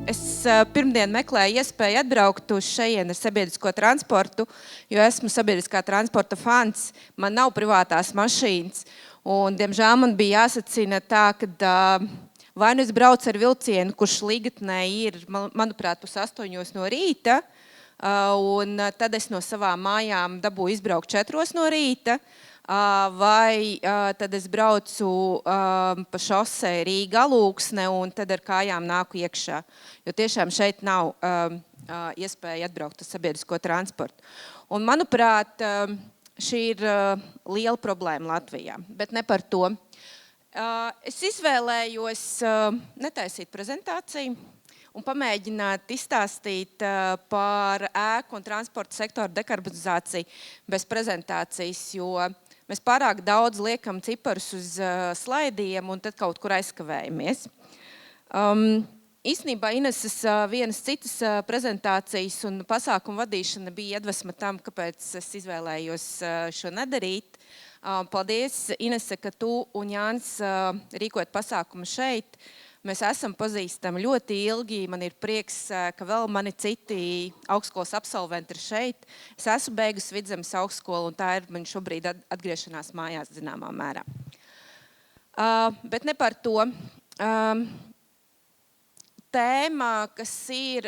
Es pirmdien meklēju iespēju atbraukt uz šejienu ar sabiedrisko transportu, jo esmu sabiedriskā transporta fans. Man nav privātās mašīnas. Un, diemžēl, man bija jāsacina tā, ka vai nu es braucu ar vilcienu, kurš Ligatnē ir, manuprāt, 8 no rīta, un tad es no savām mājām dabūju izbraukt 4 no rīta, vai tad es braucu pa šosei Rīga Alūksne un tad ar kājām nāku iekšā. Jo tiešām šeit nav iespēja atbraukt uz sabiedrisko transportu. Un, manuprāt, šī ir liela problēma Latvijā, bet ne par to. Es izvēlējos netaisīt prezentāciju un pamēģināt izstāstīt par ēku un transporta sektoru dekarbonizāciju bez prezentācijas, jo mēs pārāk daudz liekam ciparus uz slaidiem un tad kaut kur aizkavējamies. Īstenībā Ineses vienas citas prezentācijas un pasākumu vadīšana bija iedvesma tam, kāpēc es izvēlējos šo nedarīt. Paldies, Inese, ka tu un Jānis rīkojat pasākumu šeit. Mēs esam pazīstami ļoti ilgi. Man ir prieks, ka vēl mani citi augstskolas absolventi ir šeit. Es esmu beigusi Vidzemes augstskolu, un tā ir man šobrīd atgriešanās mājās zināmā mērā. Bet ne par to. Tēma, kas ir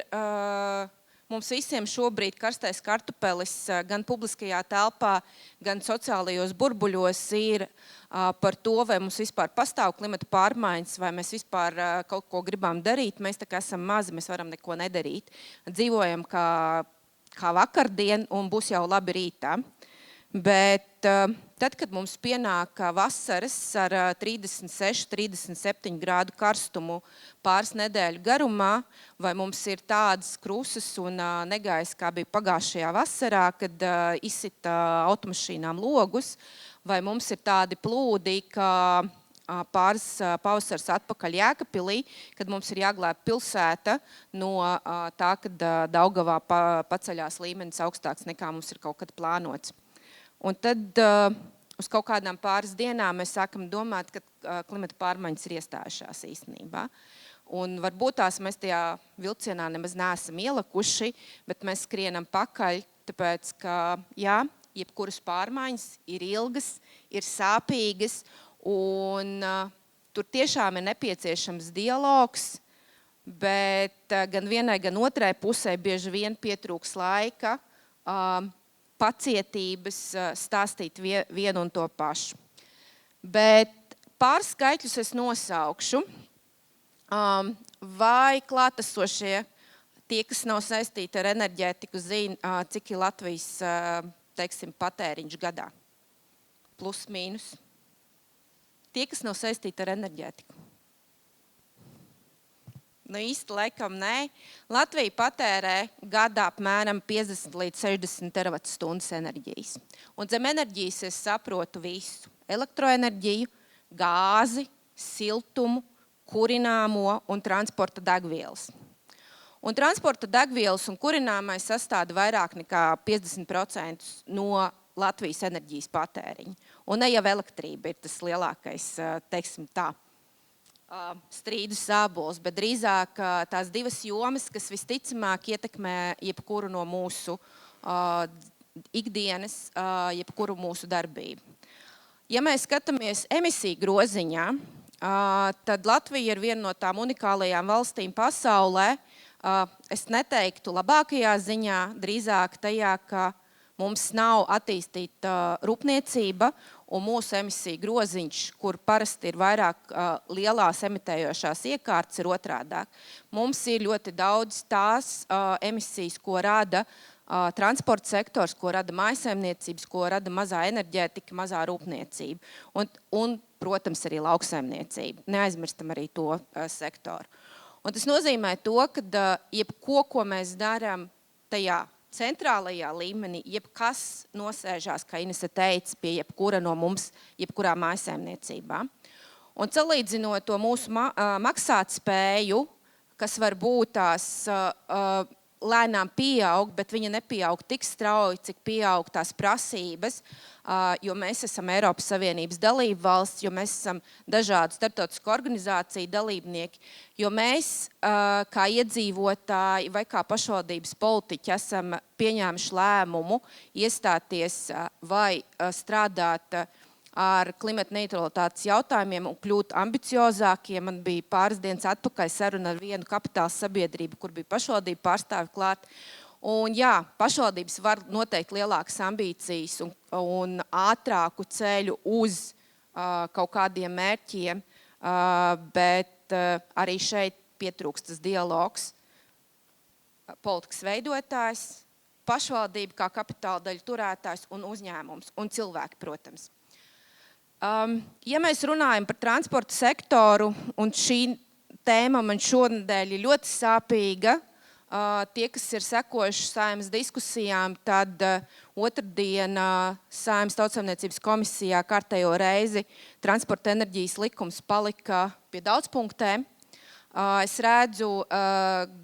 mums visiem šobrīd karstais kartupelis gan publiskajā telpā, gan sociālajos burbuļos ir par to, vai mums vispār pastāv klimata pārmaiņas, vai mēs vispār kaut ko gribam darīt. Mēs tā kā esam mazi, mēs varam neko nedarīt. Dzīvojam kā vakardien un būs jau labi rītā. Bet tad, kad mums pienāk vasaras ar 36, 37 grādu karstumu pāris nedēļu garumā, vai mums ir tādas krusas un negaiss, kā bija pagājušajā vasarā, kad izsita automašīnām logus, vai mums ir tādi plūdi, ka pāris pavasars atpakaļ Jēkabpilī, kad mums ir jāglāb pilsēta no tā, kad Daugavā paceļās līmenis augstāks nekā mums ir kaut kad plānots. Un tad uz kaut kādām pāris dienām mēs sākam domāt, ka klimata pārmaiņas ir iestājušās īstenībā. Un varbūt tās mēs tajā vilcienā nemaz neesam ielikuši, bet mēs skrienam pakaļ, tāpēc, ka jā, jebkuras pārmaiņas ir ilgas, ir sāpīgas, un tur tiešām ir nepieciešams dialogs, bet gan vienai, gan otrai pusē bieži vien pietrūks laika, pacietības stāstīt vienu un to pašu. Bet pāris skaitļus es nosaukšu. Vai klātesošie tie, kas nav saistīti ar enerģētiku, zina, cik ir Latvijas, teiksim, patēriņš gadā? Plus, mīnus. Tie, kas nav saistīti ar enerģētiku. Nu, īsti laikam nē. Latvija patērē gadā apmēram 50 līdz 60 terawatstundas enerģijas. Un zem enerģijas es saprotu visu. Elektroenerģiju, gāzi, siltumu, kurināmo un transporta degvielas. Un transporta degvielas un kurināmais sastāda vairāk nekā 50% no Latvijas enerģijas patēriņa. Un ne jau elektrība ir tas lielākais, teiksim tā, strīdu sābols, bet drīzāk tās divas jomas, kas visticamāk ietekmē jebkuru no mūsu ikdienas, jebkuru mūsu darbību. Ja mēs skatāmies emisiju groziņā, tad Latvija ir viena no tām unikālajām valstīm pasaulē. Es neteiktu labākajā ziņā, drīzāk tajā, ka mums nav attīstīta rūpniecība, un mūsu emisiju groziņš, kur parasti ir vairāk lielās emitējošās iekārtas, ir otrādāk. Mums ir ļoti daudz tās emisijas, ko rada transporta sektors, ko rada mājsaimniecības, ko rada mazā enerģētika, mazā rūpniecība. Un, protams, arī lauksaimniecība. Neaizmirstam arī to sektoru. Un tas nozīmē to, ka jebko, ko mēs darām tajā centrālajā līmenī, jebkas nosēžās, kā Inese teica, pie jebkura no mums, jebkurā mājsaimniecībā. Un salīdzinot to mūsu maksātspēju, kas var būt tās lēnām pieaug, bet viņa nepieaug tik strauji, cik pieaug tās prasības, jo mēs esam Eiropas Savienības dalība valsts, jo mēs esam dažādu starptautisku organizāciju dalībnieki, jo mēs kā iedzīvotāji vai kā pašvaldības politiķi esam pieņēmuši lēmumu iestāties vai strādāt ar klimata neutralitātes jautājumiem un kļūt ambiciozākiem. Man bija pāris dienas atpakaļ saruna ar vienu kapitāla sabiedrību, kur bija pašvaldība pārstāvi klāt. Un jā, pašvaldības var noteikt lielākas ambīcijas un ātrāku ceļu uz kaut kādiem mērķiem, bet arī šeit pietrūkst tas dialogs. Politikas veidotājs, pašvaldība kā kapitāla daļu turētājs un uzņēmums un cilvēki, protams. Ja mēs runājam par transporta sektoru, un šī tēma man šonedēļ ir ļoti sāpīga, tie, kas ir sekojuši Saeimas diskusijām, tad otrdien Saeimas Tautsaimniecības komisijā kārtējo reizi transporta enerģijas likums palika pie daudzpunktēm. Es redzu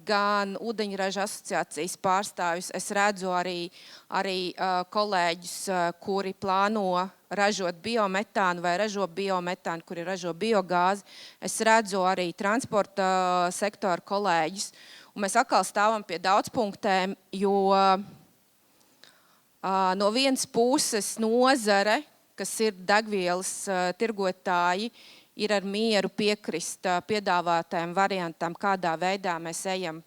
gan ūdeņraža asociācijas pārstāvjus, es redzu arī kolēģus, kuri plāno ražot biometānu vai ražo biometānu, kuri ražo biogāzi. Es redzu arī transporta sektora kolēģus. Un mēs atkal stāvam pie daudzpunktēm, jo no vienas puses nozare, kas ir degvielas tirgotāji, ir ar mieru piekrist piedāvātajiem variantam, kādā veidā mēs ejam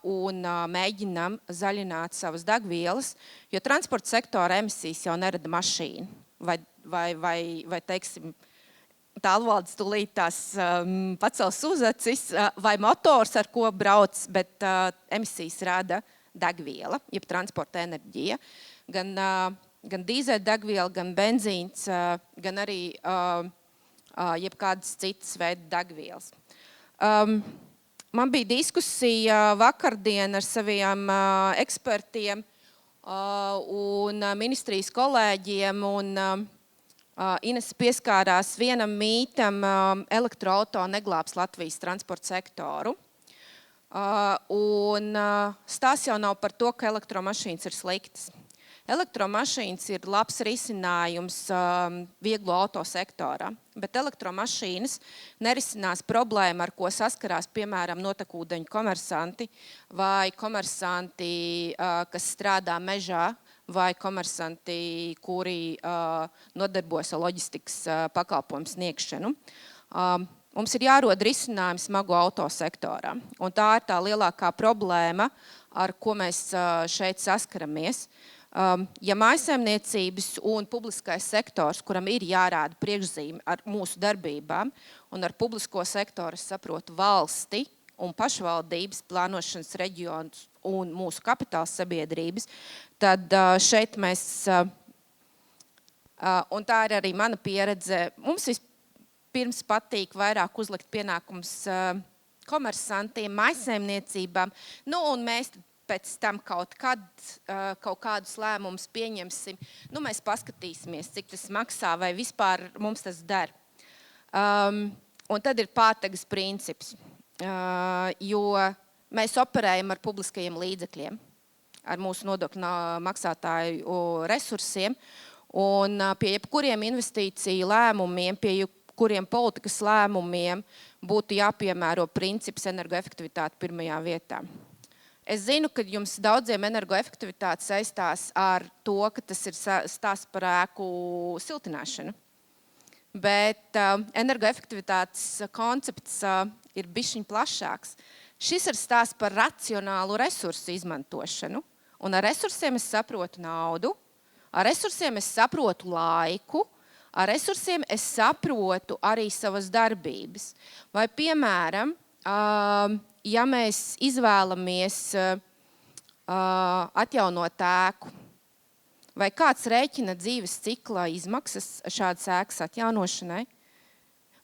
un mēģinam zaļināt savas degvielas, jo transporta sektora emisijas jau nerada mašīna. Vai teiksim, tālvaldes tūlīt tās pacels uz acis, vai motors, ar ko brauc, bet emisijas rada degviela, jeb transporta enerģija. Gan dīzeļdegviela, gan benzīns, gan arī jebkādas citas veida degvielas. Man bija diskusija vakardien ar saviem ekspertiem un ministrijas kolēģiem, un Inese pieskārās vienam mītam: elektroauto neglābs Latvijas transporta sektoru. Un stāsts jau nav par to, ka elektromašīnas ir sliktas. Elektromašīnas ir labs risinājums vieglo auto sektorā, bet elektromašīnas nerisinās problēmu, ar ko saskarās, piemēram, notekūdeņu komersanti vai komersanti, kas strādā mežā, vai komersanti, kuri nodarbojas ar loģistikas pakalpojumu sniegšanu. Mums ir jārod risinājums smago auto sektorā, un tā ir tā lielākā problēma, ar ko mēs šeit saskaramies. Ja mājsaimniecības un publiskais sektors, kuram ir jārāda priekšzīme ar mūsu darbībām, un ar publisko sektoru es saprotu valsti un pašvaldības plānošanas reģionus un mūsu kapitāla sabiedrības, tad šeit mēs, un tā ir arī mana pieredze, mums vispirms patīk vairāk uzlikt pienākums komersantiem, mājsaimniecībām, un mēs pēc tam kaut kādus lēmumus pieņemsim. Mēs paskatīsimies, cik tas maksā vai vispār mums tas der. Un tad ir pārtegas princips, jo mēs operējam ar publiskajiem līdzekļiem, ar mūsu nodokļu maksātāju resursiem, un pie jebkuriem investīciju lēmumiem, pie jebkuriem politikas lēmumiem būtu jāpiemēro princips energoefektivitāte pirmajā vietā. Es zinu, ka jums daudziem energoefektivitāte saistās ar to, ka tas ir stāsts par ēku siltināšanu. Bet energoefektivitātes koncepts ir bišķiņ plašāks. Šis ir stāsts par racionālu resursu izmantošanu. Un ar resursiem es saprotu naudu, ar resursiem es saprotu laiku, ar resursiem es saprotu arī savas darbības. Vai, piemēram, ja mēs izvēlamies atjaunot ēku, vai kāds rēķina dzīves cikla izmaksas šādas ēkas atjaunošanai,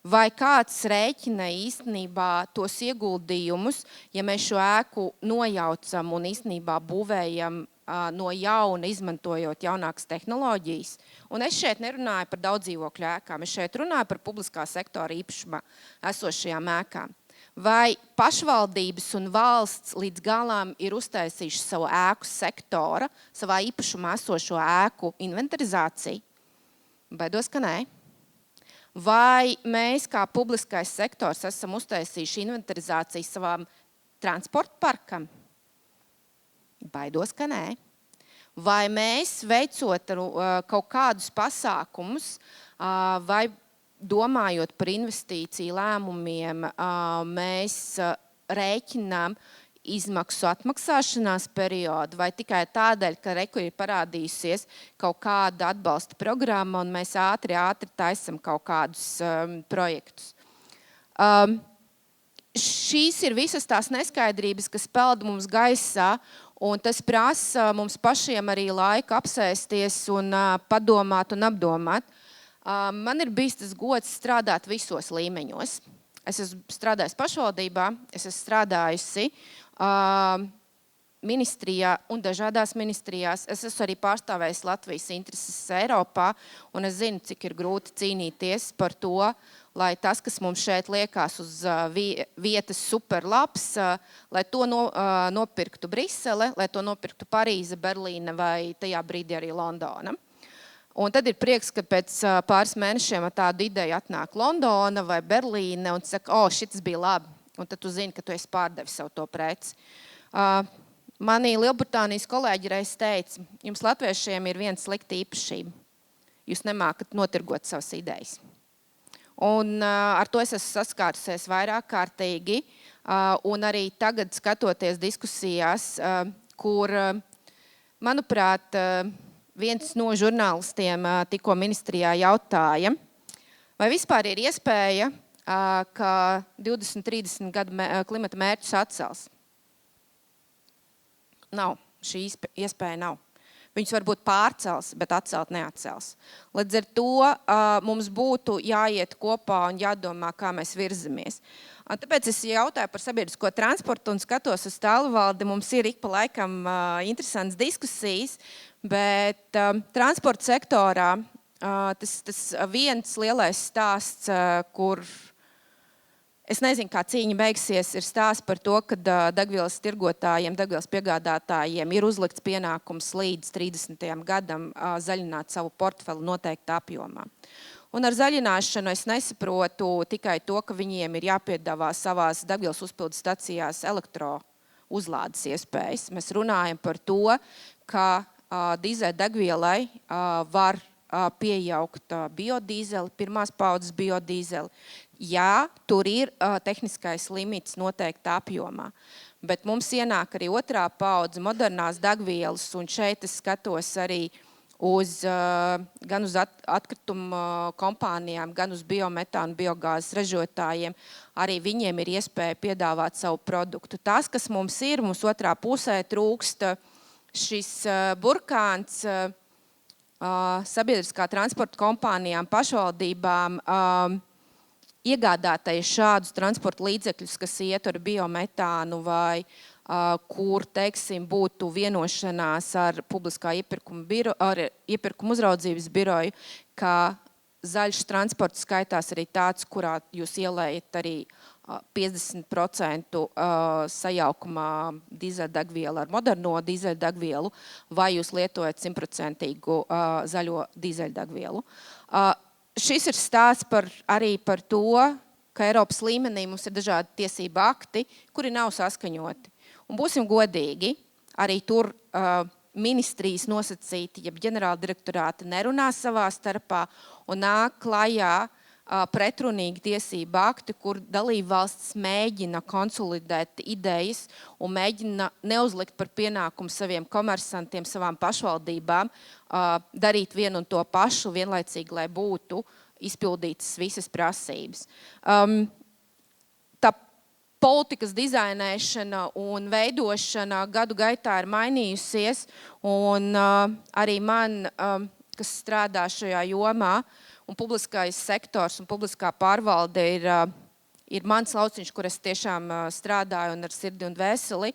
vai kāds rēķina īstenībā tos ieguldījumus, ja mēs šo ēku nojaucam un īstenībā būvējam no jauna, izmantojot jaunākas tehnoloģijas. Un es šeit nerunāju par daudzdzīvokļu ēkām, es šeit runāju par publiskā sektora īpašumā esošajām ēkām. vai pašvaldības un valsts līdz galām ir uztaisījuši savu ēku sektora, savā īpašumā esošo ēku inventarizāciju? Baidos, ka nē. Vai mēs kā publiskais sektors esam uztaisījuši inventarizāciju savām transporta parkam? Baidos, ka nē. Vai mēs veicot kaut kādus pasākumus vai domājot par investīciju lēmumiem, mēs rēķinām izmaksu atmaksāšanās periodu vai tikai tādēļ, ka reku ir parādījusies kaut kāda atbalsta programma un mēs ātri taisam kaut kādus projektus. Šīs ir visas tās neskaidrības, kas peld mums gaisā, un tas prasa mums pašiem arī laiku apsēsties un padomāt un apdomāt. Man ir bijis tas gods strādāt visos līmeņos. Es esmu strādājusi pašvaldībā, es esmu strādājusi ministrijā un dažādās ministrijās. Es esmu arī pārstāvējis Latvijas intereses Eiropā, un es zinu, cik ir grūti cīnīties par to, lai tas, kas mums šeit liekas uz vietas superlabs, lai to nopirktu Brisele, lai to nopirktu Parīze, Berlīne vai tajā brīdī arī Londona. Un tad ir prieks, ka pēc pāris mēnešiem ar tādu ideju atnāk Londona vai Berlīne un saka, šitas bija labi. Un tad tu zini, ka tu esi pārdevis savu to preci. Mani Lielbritānijas kolēģi reiz teica, jums latviešiem ir viena slikta īpašība. Jūs nemākat notirgot savas idejas. Un ar to es esmu saskārusies vairāk kārtīgi. Un arī tagad skatoties diskusijās, kur, manuprāt, viens no žurnālistiem tikko ministrijā jautāja, vai vispār ir iespēja, ka 20-30 gadu klimata mērķus atcels? Nav. Šī iespēja nav. Viņus varbūt pārcels, bet atcelt neatcels. Līdz ar to mums būtu jāiet kopā un jādomā, kā mēs virzamies. Tāpēc es jautāju par sabiedrisko transportu un skatos uz tālvaldi. Mums ir ik pa laikam interesants diskusijas, bet transporta sektorā tas viens lielais stāsts, kur es nezinu, kā cīņa beigsies, ir stāsts par to, ka degvielas tirgotājiem, degvielas piegādātājiem ir uzlikts pienākums līdz 30. gadam zaļināt savu portfeli noteiktā apjomā. Un ar zaļināšanu es nesaprotu tikai to, ka viņiem ir jāpiedāvā savās degvielas uzpildes stacijās elektrouzlādes iespējas. Mēs runājam par to, ka dīzeļdegvielai var pieaugt biodīzeli, pirmās paudzes biodīzeli. Jā, tur ir tehniskais limits noteikta apjomā, bet mums ienāk arī otrā paudze modernās degvielas, un šeit es skatos arī gan uz atkritumu kompānijām, gan uz biometānu, biogāzes ražotājiem. Arī viņiem ir iespēja piedāvāt savu produktu. Tas, kas mums ir, mums otrā pusē trūkst šis burkāns sabiedriskā transporta kompānijām, pašvaldībām, iegādātais šādus transporta līdzekļus, kas iet ar biometānu vai kur, teiksim, būtu vienošanās ar publiskā iepirkuma uzraudzības biroju, ka zaļš transports skaitās arī tāds, kurā jūs ielējat arī 50% sajaukumā dīzeļdegvielu ar moderno dīzeļdegvielu, vai jūs lietojat 100% zaļo dīzeļdegvielu. Šis ir stāsts arī par to, ka Eiropas līmenī mums ir dažādi tiesību akti, kuri nav saskaņoti. Un būsim godīgi, arī tur ministrijas nosacīti, ja ģenerāla direktorāti nerunā savā starpā un nāk klajā pretrunīgi tiesību akti, kur dalībvalstis mēģina konsolidēt idejas un mēģina neuzlikt par pienākumu saviem komersantiem, savām pašvaldībām, darīt vienu un to pašu vienlaicīgi, lai būtu izpildītas visas prasības. Tā politikas dizainēšana un veidošana gadu gaitā ir mainījusies, un arī man, kas strādā šajā jomā, un publiskais sektors un publiskā pārvalde ir mans lauciņš, kur es tiešām strādāju un ar sirdi un dvēseli,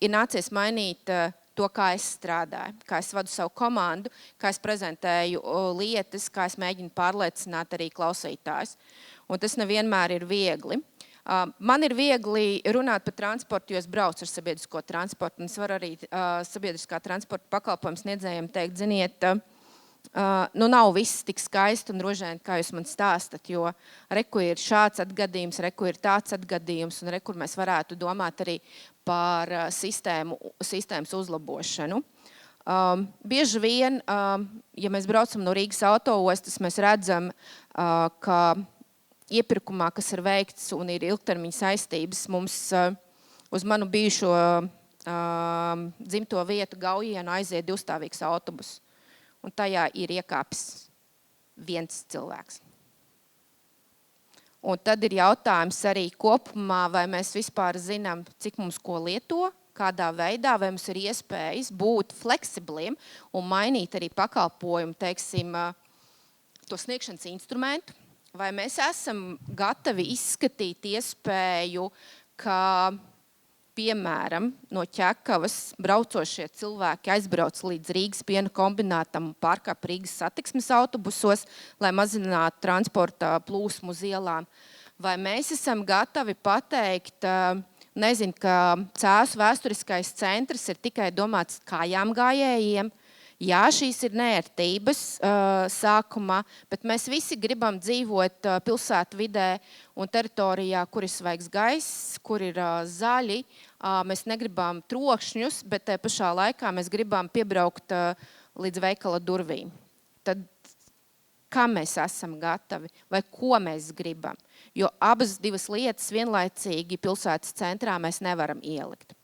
ir nācies mainīt to, kā es strādāju, kā es vadu savu komandu, kā es prezentēju lietas, kā es mēģinu pārliecināt arī klausītājus. Un tas nevienmēr ir viegli. Man ir viegli runāt par transportu, jo es braucu ar sabiedrisko transportu, un es varu arī sabiedriskā transporta pakalpojumu sniedzējiem teikt, ziniet, nu nav viss tik skaisti un rožaini, kā jūs man stāstat, jo reku ir šāds atgadījums, reku ir tāds atgadījums, un reku mēs varētu domāt arī par sistēmas uzlabošanu. Bieži vien, ja mēs braucam no Rīgas autoostas, mēs redzam, ka iepirkumā, kas ir veikts un ir ilgtermiņa saistības, mums uz manu bijušo dzimto vietu Gaujienu aiziet divstāvīgs autobus. Un tajā ir iekāpis viens cilvēks. Un tad ir jautājums arī kopumā, vai mēs vispār zinām, cik mums ko lieto, kādā veidā, vai mums ir iespējas būt fleksibliem un mainīt arī pakalpojumu, teiksim, to sniegšanas instrumentu. Vai mēs esam gatavi izskatīt iespēju, ka, piemēram, no Ķekavas braucošie cilvēki aizbrauc līdz Rīgas piena kombinātam un pārkāp Rīgas satiksmes autobusos, lai mazinātu transporta plūsmu uz ielām? Vai mēs esam gatavi pateikt, nezinu, ka Cēsu vēsturiskais centrs ir tikai domāts kājām gājējiem? Jā, šīs ir neērtības sākumā, bet mēs visi gribam dzīvot pilsētu vidē un teritorijā, kur ir svaigs gaiss, kur ir zaļi. Mēs negribam trokšņus, bet te pašā laikā mēs gribam piebraukt līdz veikala durvīm. Tad kā mēs esam gatavi vai ko mēs gribam? Jo abas divas lietas vienlaicīgi pilsētas centrā mēs nevaram ielikt.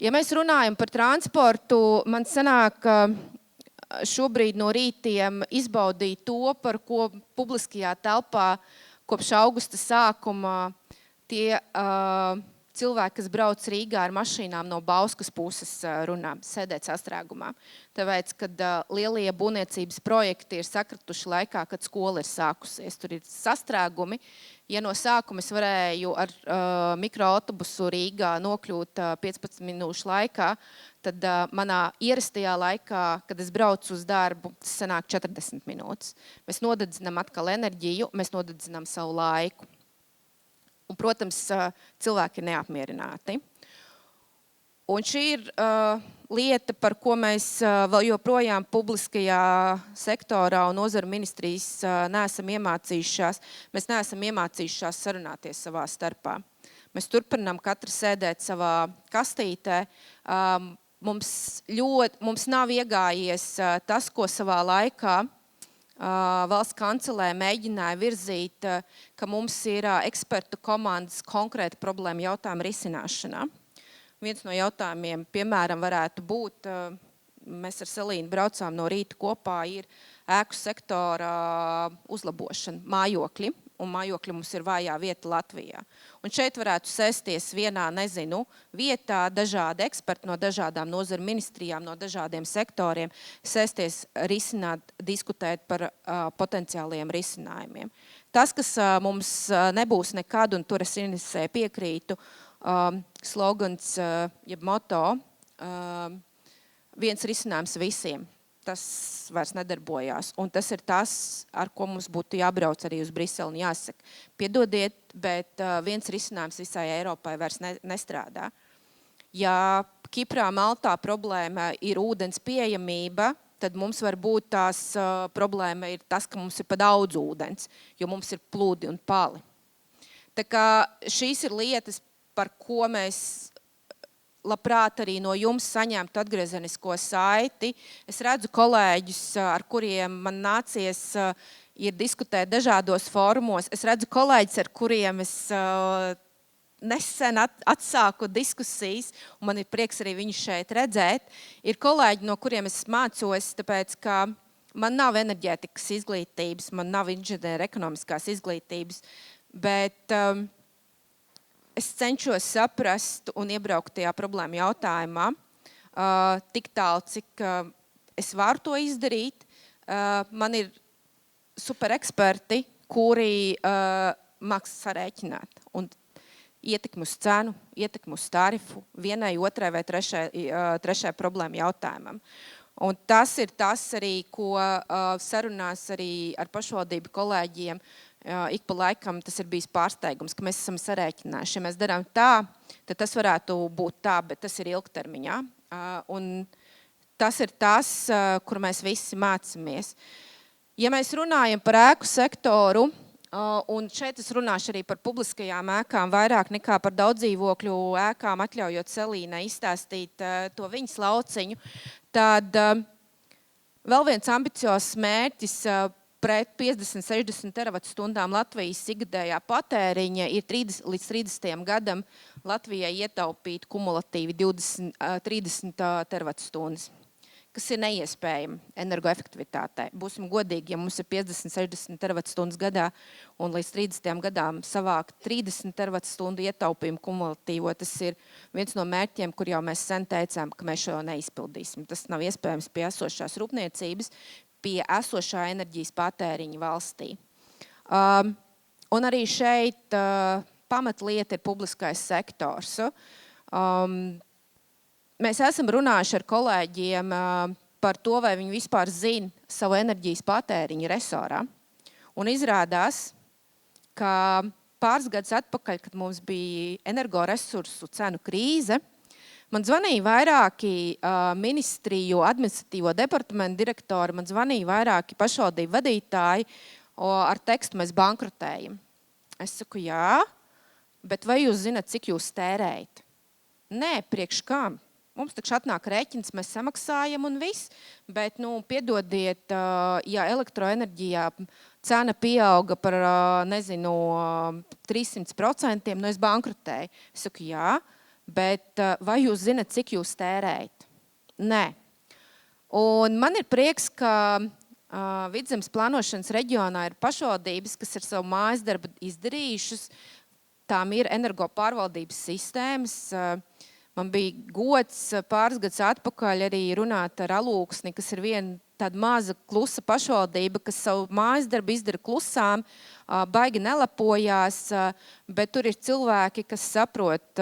Ja mēs runājam par transportu, man sanāk šobrīd no rītiem izbaudīt to, par ko publiskajā telpā kopš augusta sākuma tie cilvēki, kas brauc Rīgā ar mašīnām no Bauskas puses runā, sēdēt sastrēgumā. Tāpēc, kad lielie būvniecības projekti ir sakrituši laikā, kad skola ir sākusies, tur ir sastrēgumi. Ja no sākuma es varēju ar mikroautobusu Rīgā nokļūt 15 minūšu laikā, tad manā ierastajā laikā, kad es braucu uz darbu, tas sanāk 40 minūtes. Mēs nodedzinām atkal enerģiju, mēs nodedzinām savu laiku. Un, protams, cilvēki ir neapmierināti. Un šī ir lieta, par ko mēs vēl joprojām publiskajā sektorā un nozaru ministrijas neesam iemācījušās. Mēs neesam iemācījušās sarunāties savā starpā. Mēs turpinām katru sēdēt savā kastītē. Mums nav iegājies tas, ko savā laikā valsts kancelē mēģināja virzīt, ka mums ir ekspertu komandas konkrēta problēma jautājuma risināšanā. Viens no jautājumiem, piemēram, varētu būt, mēs ar Selīnu braucām no rīta kopā, ir ēku sektora uzlabošana, mājokļi, un mājokļi mums ir vājā vieta Latvijā. Un šeit varētu sēsties vienā, vietā dažādi eksperti no dažādām nozaru ministrijām, no dažādiem sektoriem, sēsties, risināt, diskutēt par potenciāliem risinājumiem. Tas, kas mums nebūs nekad, un tur es Inesē piekrītu, slogans, jeb moto, viens risinājums visiem. Tas vairs nedarbojās. Un tas ir tas, ar ko mums būtu jābrauc arī uz Briseli un jāsaka. Piedodiet, bet viens risinājums visai Eiropai vairs nestrādā. Ja Kiprā, Maltā problēma ir ūdens pieejamība, tad mums var būt tās problēma ir tas, ka mums ir pa daudz ūdens, jo mums ir plūdi un pali. Tā kā šīs ir lietas, par ko mēs labprāt arī no jums saņemtu atgriezenisko saiti. Es redzu kolēģus, ar kuriem man nācies ir diskutēt dažādos fórumos. Es redzu kolēģus, ar kuriem es nesen atsāku diskusijas, un man ir prieks arī viņus šeit redzēt. Ir kolēģi, no kuriem es mācos, tāpēc, ka man nav enerģētikas izglītības, man nav inženieru ekonomiskās izglītības, bet es cenšos saprast un iebraukt tajā problēmu jautājumā tik tālu, cik es varu to izdarīt. Man ir supereksperti, kuri māks sarēķināt un ietekmi uz cenu, ietekmi uz tarifu vienai, otrai vai trešai problēmu jautājumam. Un tas ir tas arī, ko sarunās arī ar pašvaldību kolēģiem. ik pa laikam tas ir bijis pārsteigums, ka mēs esam sarēķinājuši. Ja mēs darām tā, tad tas varētu būt tā, bet tas ir ilgtermiņā. Un tas ir tas, kur mēs visi mācāmies. Ja mēs runājam par ēku sektoru, un šeit es runāšu arī par publiskajām ēkām vairāk nekā par daudzdzīvokļu ēkām, atļaujot Selīnai izstāstīt to viņas lauciņu, tad vēl viens ambiciozs mērķis pret 50-60 teravatstundām Latvijas ikgadējā patēriņa ir līdz 30. gadam Latvijai ietaupīt kumulatīvi 30 teravatstundas, kas ir neiespējami energoefektivitātei. Būsim godīgi, ja mums ir 50-60 teravatstundas gadā un līdz 30. gadām savākt 30 teravatstundu ietaupījumu kumulatīvo, tas ir viens no mērķiem, kur jau mēs sen teicām, ka mēs šo neizpildīsim. Tas nav iespējams pie esošās rūpniecības, pie esošā enerģijas patēriņa valstī. Un arī šeit pamatlieta ir publiskais sektors. Mēs esam runājuši ar kolēģiem par to, vai viņi vispār zina savu enerģijas patēriņu resorā. Un izrādās, ka pāris gadus atpakaļ, kad mums bija energoresursu cenu krīze, man zvanīja vairāki ministriju administratīvo departamentu direktori, man zvanīja vairāki pašvaldību vadītāji ar tekstu mēs bankrotējam. Es saku, jā, bet vai jūs zināt, cik jūs tērējat? Nē, priekš kam? Mums taču atnāk rēķins, mēs samaksājam un viss, bet, piedodiet, ja elektroenerģijā cena pieauga par, 300%, es bankrotēju. Es saku, jā, bet vai jūs zināt, cik jūs tērējat? Nē. Un man ir prieks, ka Vidzemes plānošanas reģionā ir pašvaldības, kas ir savu mājas darbu izdarījušas. Tām ir energo pārvaldības sistēmas. Man bija gods pāris gadus atpakaļ arī runāt ar Alūksni, kas ir viena tāda maza klusa pašvaldība, kas savu mājas darbu izdara klusām, baigi nelapojās, bet tur ir cilvēki, kas saprot,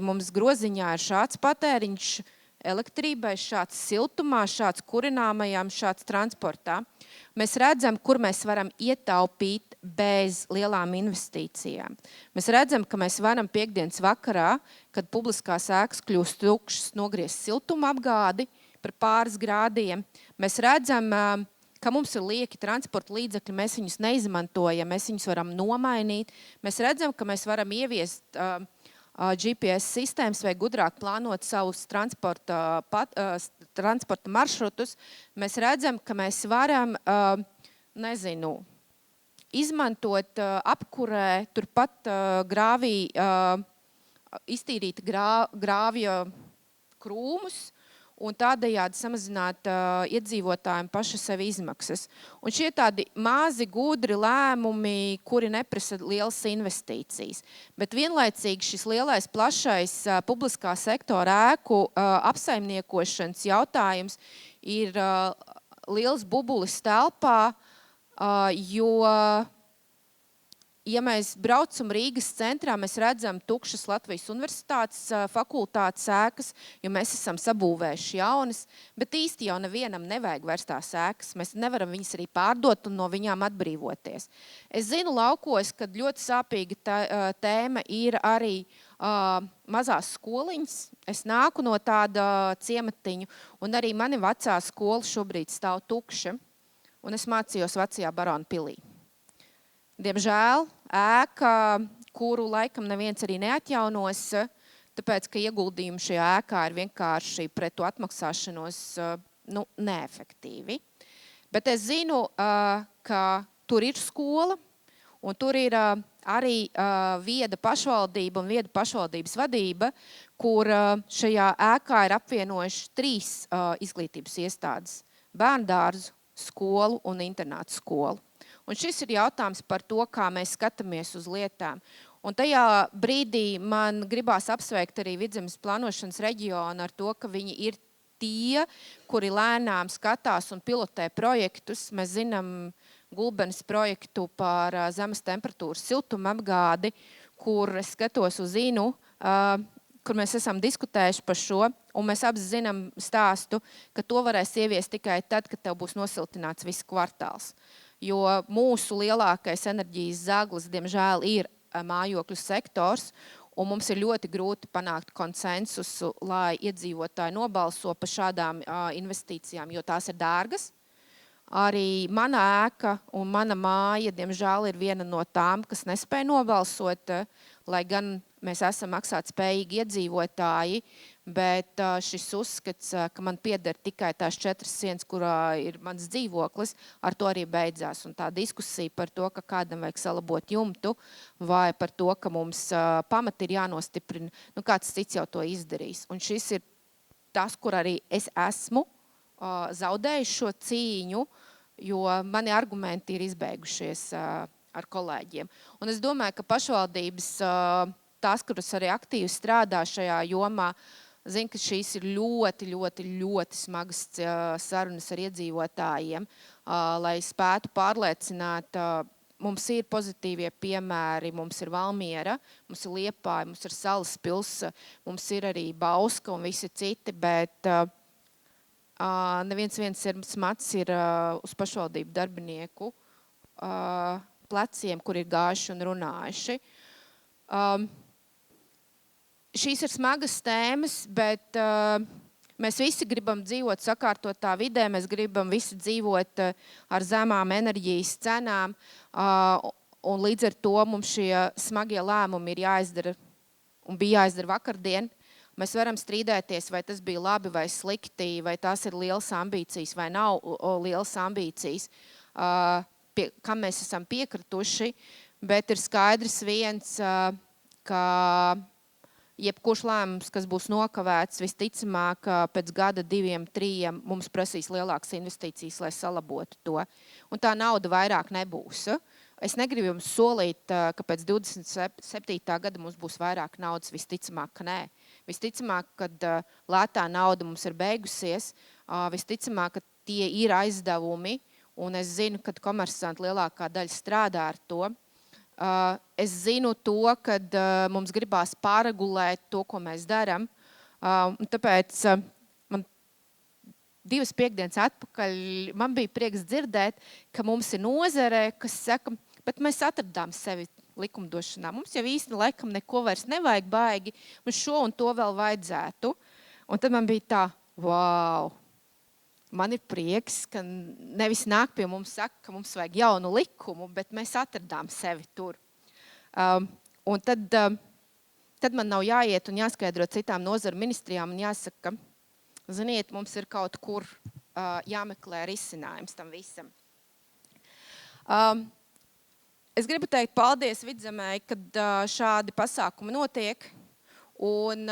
mums groziņā ir šāds patēriņš elektrībai, šāds siltumā, šāds kurināmajām, šāds transportā. Mēs redzam, kur mēs varam ietaupīt bez lielām investīcijām. Mēs redzam, ka mēs varam piekdienas vakarā, kad publiskās ēkas kļūst tukšas, nogriezt siltuma apgādi par pāris grādiem. Mēs redzam, ka mums ir lieki transporta līdzekļi, mēs viņus neizmantojam, mēs viņus varam nomainīt. Mēs redzam, ka mēs varam ieviest GPS sistēmas vai gudrāk plānot savus transporta maršrutus. Mēs redzam, ka mēs varam, izmantot apkurē, turpat grāvī iztīrīt grāvja krūmus un tādējādi samazināt iedzīvotājiem paša sevi izmaksas. Un šie tādi mazi, gudri lēmumi, kuri neprasa lielas investīcijas. Bet vienlaicīgi šis lielais, plašais publiskā sektora ēku apsaimniekošanas jautājums ir liels bubulis telpā, jo ja mēs braucam Rīgas centrā, mēs redzam tukšas Latvijas universitātes fakultātes ēkas, jo mēs esam sabūvējuši jaunas, bet īsti jau nevienam nevajag vairs tās ēkas. Mēs nevaram viņas arī pārdot un no viņām atbrīvoties. Es zinu laukos, kad ļoti sāpīga tēma ir arī mazās skoliņas. Es nāku no tāda ciematiņu, un arī mani vecā skola šobrīd stāv tukša, un es mācījos vecajā Barona pilī. Diemžēl ēka, kuru laikam neviens arī neatjaunos, tāpēc, ka ieguldījumi šajā ēkā ir vienkārši pret to atmaksāšanos neefektīvi. Bet es zinu, ka tur ir skola, un tur ir arī vieda pašvaldība un vieda pašvaldības vadība, kur šajā ēkā ir apvienojuši 3 izglītības iestādes – bērndārzu, skolu un internātu skolu. Un šis ir jautājums par to, kā mēs skatāmies uz lietām. Un tajā brīdī man gribās apsveikt arī Vidzemes plānošanas reģionu ar to, ka viņi ir tie, kuri lēnām skatās un pilotē projektus. Mēs zinām Gulbenes projektu par zemes temperatūras siltuma apgādi, kur es skatos uz Inu, kur mēs esam diskutējuši par šo, un mēs apzinām stāstu, ka to varēs ieviest tikai tad, kad tev būs nosiltināts viss kvartāls. jo mūsu lielākais enerģijas zaglis, diemžēl, ir mājokļu sektors, un mums ir ļoti grūti panākt konsensusu, lai iedzīvotāji nobalso par šādām investīcijām, jo tās ir dārgas. Arī mana ēka un mana māja, diemžēl, ir viena no tām, kas nespēja nobalsot, lai gan mēs esam maksāt spējīgi iedzīvotāji, bet šis uzskats, ka man pieder tikai tās 4 sienas, kurā ir mans dzīvoklis, ar to arī beidzās. Un tā diskusija par to, ka kādam vajag salabot jumtu, vai par to, ka mums pamati ir jānostiprina, kāds cits jau to izdarīs. Un šis ir tas, kur arī es esmu zaudējuši šo cīņu, jo mani argumenti ir izbeigušies ar kolēģiem. Un es domāju, ka pašvaldības, tās, kuras arī aktīvi strādā šajā jomā, zina, ka šīs ir ļoti, ļoti, ļoti smagas sarunas ar iedzīvotājiem, lai spētu pārliecināt. Mums ir pozitīvie piemēri, mums ir Valmiera, mums ir Liepāja, mums ir Salaspils, mums ir arī Bauska un visi citi, bet neviens smats ir uz pašvaldību darbinieku pleciem, kur ir gājuši un runājuši. Šīs ir smagas tēmas, bet mēs visi gribam dzīvot sakārtotā vidē, mēs gribam visi dzīvot ar zemām enerģijas cenām, un līdz ar to mums šie smagie lēmumi ir jāizdara un bija jāizdara vakardien. Mēs varam strīdēties, vai tas bija labi vai slikti, vai tās ir lielas ambīcijas vai nav lielas ambīcijas, kam mēs esam piekrituši, bet ir skaidrs viens, ka jebkurš lēmums, kas būs nokavēts, visticamāk pēc gada, 2, 3 mums prasīs lielākas investīcijas, lai salabotu to. Un tā nauda vairāk nebūs. Es negribu jums solīt, ka pēc 27. gada mums būs vairāk naudas, visticamāk, ka nē. Visticamāk, kad lētā nauda mums ir beigusies, visticamāk, ka tie ir aizdevumi, un es zinu, ka komersanti lielākā daļa strādā ar to. Es zinu to, kad mums gribās pārregulēt to, ko mēs daram. Tāpēc man 2 piektdienas atpakaļ man bija prieks dzirdēt, ka mums ir nozare, kas saka, bet mēs atradām sevi likumdošanā. Mums jau īsti laikam neko vairs nevajag baigi, mums šo un to vēl vajadzētu. Un tad man bija tā, wow, man ir prieks, ka nevis nāk pie mums saka, ka mums vajag jaunu likumu, bet mēs atradām sevi tur. Un tad man nav jāiet un jāskaidro citām nozaru ministrijām un jāsaka, ziniet, mums ir kaut kur jāmeklē risinājums tam visam. Es gribu teikt paldies Vidzemei, kad šādi pasākumi notiek, un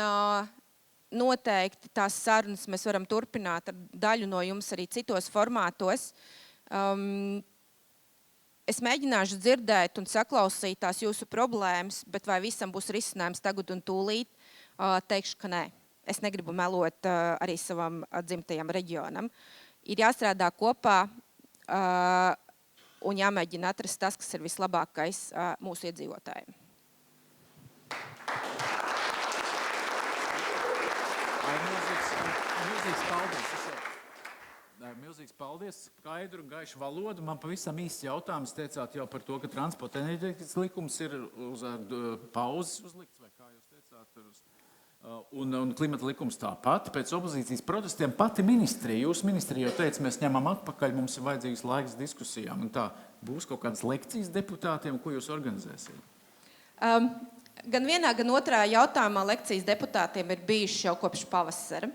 noteikti tās sarunas mēs varam turpināt ar daļu no jums arī citos formātos. Es mēģināšu dzirdēt un saklausīt tās jūsu problēmas, bet vai visam būs risinājums tagad un tūlīt, teikšu, ka nē. Es negribu melot arī savam dzimtajam reģionam. Ir jāstrādā kopā un jāmēģina atrast tas, kas ir vislabākais mūsu iedzīvotājiem. Milzīgs paldies, skaidru un gaišu valodu. Man pavisam īsts jautājums, teicāt jau par to, ka transporta enerģētikas likums ir uz pauzes uzlikts, vai kā jūs teicāt, un klimata likums tāpat. Pēc opozīcijas protestiem pati ministrija, jūsu ministrija jau teica, mēs ņemam atpakaļ, mums ir vajadzīgs laiks diskusijām. Un tā būs kaut kādas lekcijas deputātiem, ko jūs organizēsiet? Gan vienā, gan otrā jautājumā lekcijas deputātiem ir bijuši jau kopš pavasara.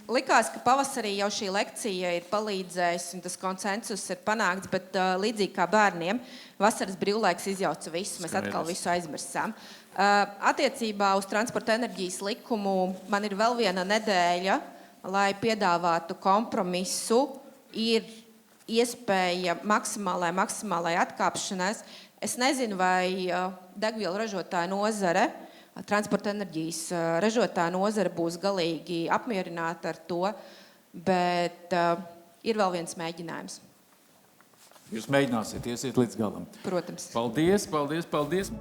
Likās, ka pavasarī jau šī lekcija ir palīdzējusi un tas konsensus ir panākts, bet līdzīgi kā bērniem, vasaras brīvlaiks izjauca visu, mēs atkal visu aizmirsām. Attiecībā uz transporta enerģijas likumu man ir vēl viena nedēļa, lai piedāvātu kompromisu, ir iespēja maksimālai atkāpšanās. Es nezinu, vai degvielu ražotāja nozare, transporta enerģijas ražotāja nozare būs galīgi apmierināta ar to, bet ir vēl viens mēģinājums. Jūs mēģināsiet, iesiet līdz galam. Protams. Paldies, paldies, paldies.